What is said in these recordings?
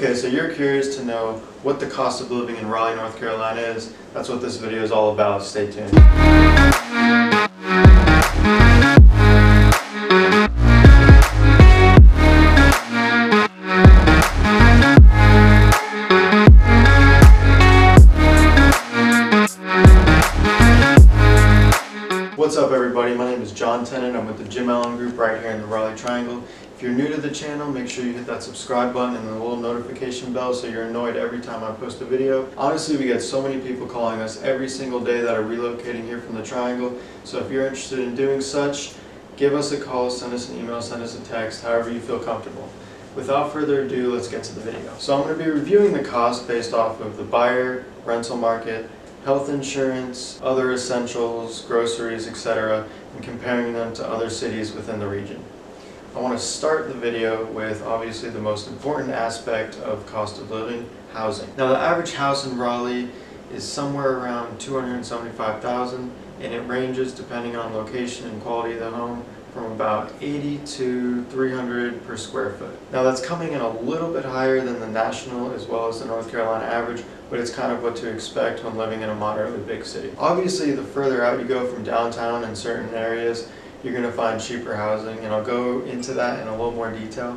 Okay, so you're curious to know what the cost of living in Raleigh, North Carolina is. That's what this video is all about. Stay tuned. What's up everybody, my name is John Tennant. I'm with the Jim Allen Group right here in the Raleigh Triangle. If you're new to the channel, make sure you hit that subscribe button and the little notification bell so you're annoyed every time I post a video. Honestly, we get so many people calling us every single day that are relocating here from the Triangle. So if you're interested in doing such, give us a call, send us an email, send us a text, however you feel comfortable. Without further ado, let's get to the video. So I'm going to be reviewing the cost based off of the buyer, rental market, health insurance, other essentials, groceries, etc., and comparing them to other cities within the region. I want to start the video with obviously the most important aspect of cost of living, housing. Now the average house in Raleigh is somewhere around $275,000, and it ranges depending on location and quality of the home from about $80 to $300 per square foot. Now that's coming in a little bit higher than the national as well as the North Carolina average, but it's kind of what to expect when living in a moderately big city. Obviously, the further out you go from downtown in certain areas, you're going to find cheaper housing, and I'll go into that in a little more detail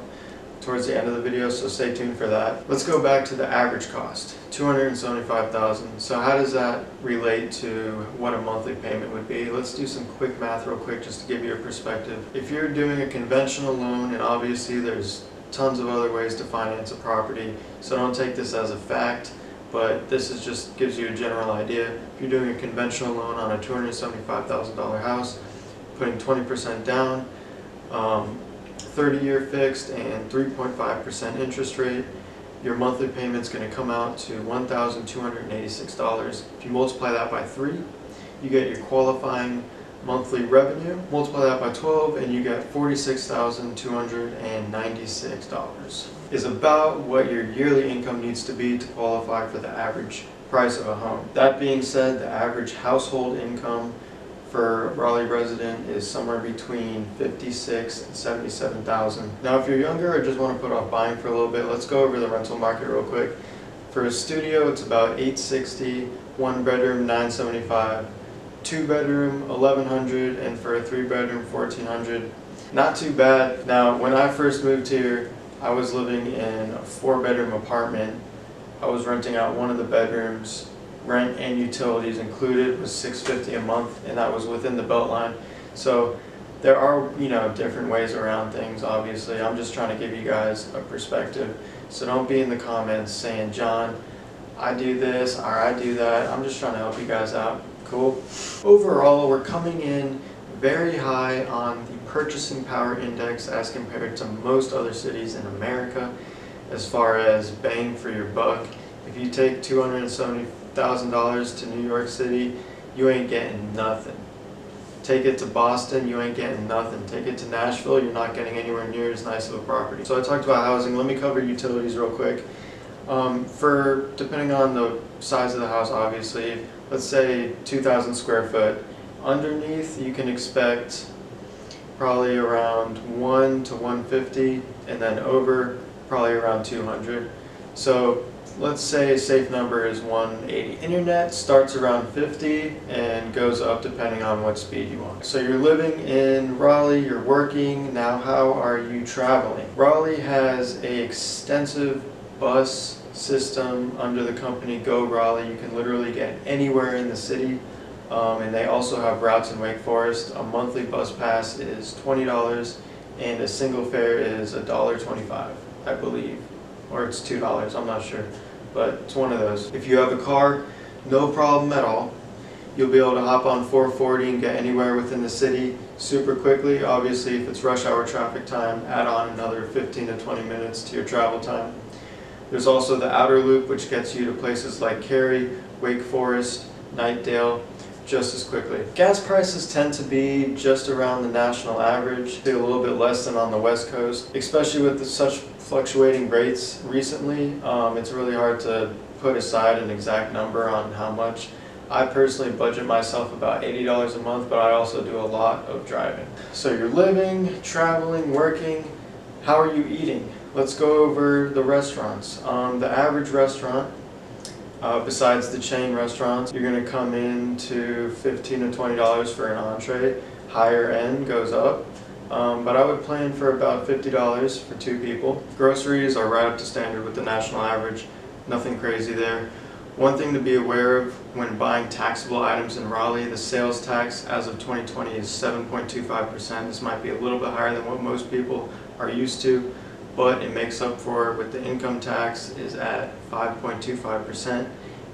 towards the end of the video, so stay tuned for that. Let's go back to the average cost, $275,000. So how does that relate to what a monthly payment would be? Let's do some quick math real quick just to give you a perspective. If you're doing a conventional loan, and obviously there's tons of other ways to finance a property, so don't take this as a fact, but this is just gives you a general idea. If you're doing a conventional loan on a $275,000 house, putting 20% down, 30-year fixed and 3.5% interest rate, your monthly payment's going to come out to $1,286. If you multiply that by 3, you get your qualifying monthly revenue. Multiply that by 12 and you get $46,296. Is about what your yearly income needs to be to qualify for the average price of a home. That being said, the average household income for a Raleigh resident is somewhere between $56,000 and $77,000. Now if you're younger or just want to put off buying for a little bit, let's go over the rental market real quick. For a studio, it's about $860, one bedroom $975, two bedroom $1,100, and for a three bedroom $1,400. Not too bad. Now when I first moved here, I was living in a 4-bedroom apartment. I was renting out one of the bedrooms. Rent and utilities included was $650 a month, and that was within the Beltline. So there are, different ways around things. Obviously, I'm just trying to give you guys a perspective. So don't be in the comments saying, John, I do this or I do that. I'm just trying to help you guys out. Cool. Overall, we're coming in very high on the purchasing power index as compared to most other cities in America as far as bang for your buck. If you take $270,000 to New York City, you ain't getting nothing. Take it to Boston, you ain't getting nothing. Take it to Nashville, you're not getting anywhere near as nice of a property. So I talked about housing. Let me cover utilities real quick. Depending on the size of the house, obviously, let's say 2,000 square foot. Underneath, you can expect probably around 1 to 150, and then over probably around 200. So let's say a safe number is 180. Internet starts around 50 and goes up depending on what speed you want. So you're living in Raleigh, you're working, now how are you traveling? Raleigh has an extensive bus system under the company Go Raleigh. You can literally get anywhere in the city, and they also have routes in Wake Forest. A monthly bus pass is $20 and a single fare is $1.25, I believe. Or it's $2, I'm not sure, but it's one of those. If you have a car, no problem at all. You'll be able to hop on 440 and get anywhere within the city super quickly. Obviously, if it's rush hour traffic time, add on another 15 to 20 minutes to your travel time. There's also the outer loop, which gets you to places like Cary, Wake Forest, Knightdale, just as quickly. Gas prices tend to be just around the national average, a little bit less than on the West Coast, especially with such fluctuating rates recently. It's really hard to put aside an exact number on how much. I personally budget myself about $80 a month, but I also do a lot of driving. So you're living, traveling, working. How are you eating? let's go over the restaurants. The average restaurant, besides the chain restaurants, you're going to come in to $15 to $20 for an entree. Higher end goes up, but I would plan for about $50 for 2 people. Groceries are right up to standard with the national average, nothing crazy there. One thing to be aware of when buying taxable items in Raleigh, the sales tax as of 2020 is 7.25%. This might be a little bit higher than what most people are used to, but it makes up for it with the income tax is at 5.25%,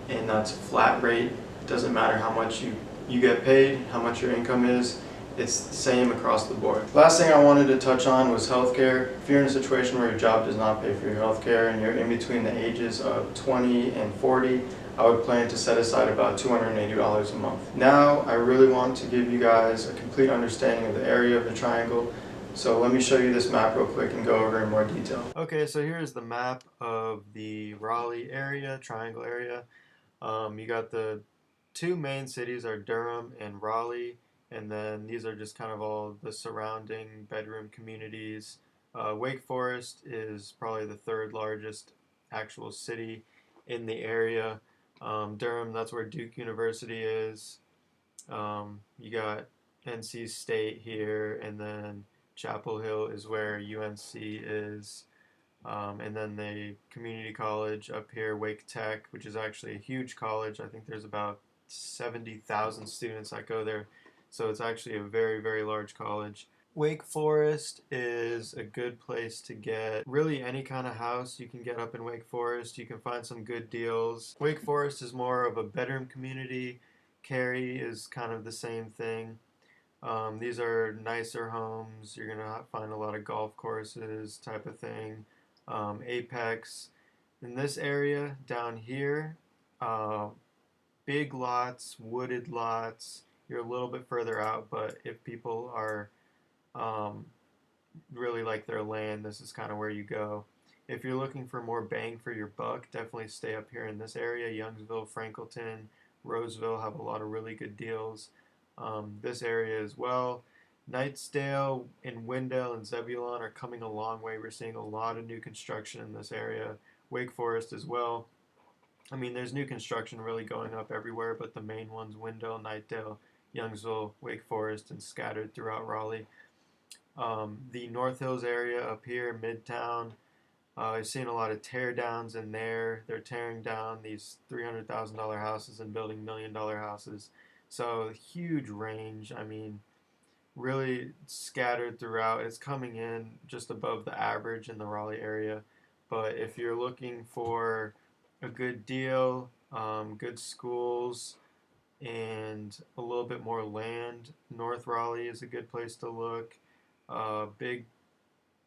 and that's a flat rate. It doesn't matter how much you get paid, how much your income is. It's the same across the board. Last thing I wanted to touch on was healthcare. If you're in a situation where your job does not pay for your healthcare and you're in between the ages of 20 and 40, I would plan to set aside about $280 a month. Now, I really want to give you guys a complete understanding of the area of the triangle. So let me show you this map real quick and go over in more detail. Okay, so here's the map of the Raleigh area, triangle area. You got the 2 main cities are Durham and Raleigh. And then these are just kind of all the surrounding bedroom communities. Wake Forest is probably the 3rd largest actual city in the area. Durham, that's where Duke University is. You got NC State here, and then Chapel Hill is where UNC is. And then the community college up here, Wake Tech, which is actually a huge college. I think there's about 70,000 students that go there. So it's actually a very, very large college. Wake Forest is a good place to get really any kind of house you can get up in Wake Forest. You can find some good deals. Wake Forest is more of a bedroom community. Cary is kind of the same thing. These are nicer homes. You're going to find a lot of golf courses type of thing. Apex. In this area down here, big lots, wooded lots. You're a little bit further out, but if people are really like their land, this is kind of where you go. If you're looking for more bang for your buck, definitely stay up here in this area. Youngsville, Franklinton, Roseville have a lot of really good deals. This area as well. Knightsdale and Wendell and Zebulon are coming a long way. We're seeing a lot of new construction in this area. Wake Forest as well. I mean, there's new construction really going up everywhere, but the main ones, Wendell, Knightdale, Youngsville, Wake Forest, and scattered throughout Raleigh. The North Hills area up here, Midtown, I've seen a lot of tear downs in there. They're tearing down these $300,000 houses and building $1 million houses. So huge range. I mean, really scattered throughout. It's coming in just above the average in the Raleigh area. But if you're looking for a good deal, good schools, and a little bit more land, North Raleigh is a good place to look. Big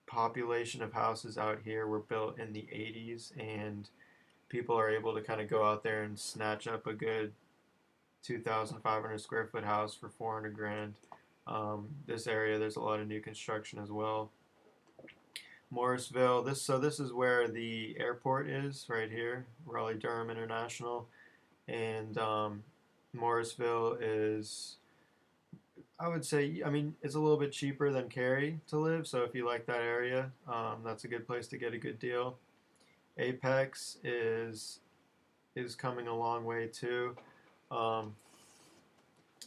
population of houses out here were built in the 80s, and people are able to kind of go out there and snatch up a good 2,500 square foot house for 400 grand. This area, there's a lot of new construction as well. Morrisville, this is where the airport is, right here, Raleigh-Durham International. And Morrisville is, I would say, I mean, it's a little bit cheaper than Cary to live, so if you like that area, that's a good place to get a good deal. Apex is coming a long way too.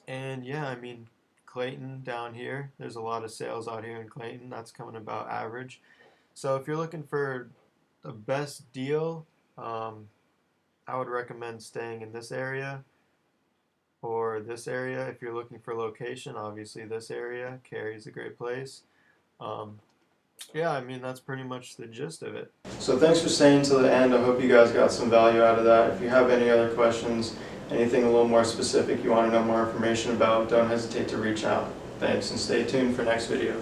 And yeah, I mean, Clayton down here, there's a lot of sales out here in Clayton. That's coming about average. So if you're looking for the best deal, I would recommend staying in this area or this area. If you're looking for location, obviously this area. Cary's a great place. Yeah, I mean, that's pretty much the gist of it. So thanks for staying till the end. I hope you guys got some value out of that. If you have any other questions, anything a little more specific you want to know more information about, don't hesitate to reach out. Thanks, and stay tuned for next video.